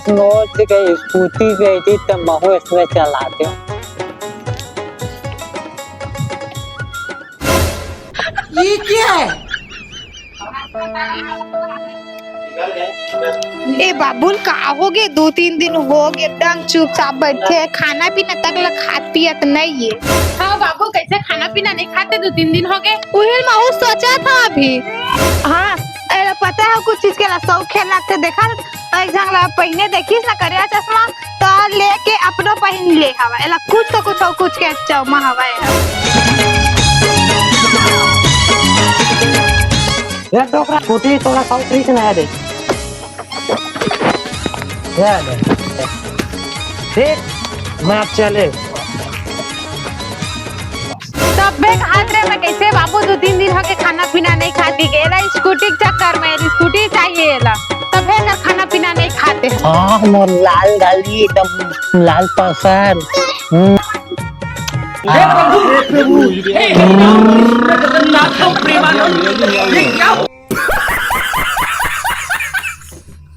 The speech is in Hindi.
नोट के स्कूटी गई थी तो मैं इसमें चलाती हूँ। ये क्या है? ए बाबुल का हो गए 2-3 दिन हो गए एकदम चुपचाप बैठे हैं, खाना पीना तक ला खात पियत नहीं है। हाँ बाबू कैसे खाना पीना नहीं खाते 2-3 दिन हो गए। उहिल मैं उस सोचा था अभी। हाँ पता है कुछ चीज के ला शौक खेलना के देखा एग्जाम ला पहने देखिस ना करिया चश्मा तो लेके अपनो पहन ले हवा एला कुछ तो कुछ और कुछ के चौमा हवा ये डोकरा स्कूटी थोड़ा साउथ ट्री से नया दे देख मैं अब चले तब बे हाथ रे मैं कैसे बाबू 2-3 दिन हो गए खाना पीना नहीं खाती गेला स्कूटी के चक्कर में स्कूटी चाहिए ला तब है ना खाना पीना नहीं खाते। हाँ मोर लाल गाली एकदम लाल पसंद। हे प्रभु, हे जगन्नाथ प्रेमानंद, ये क्या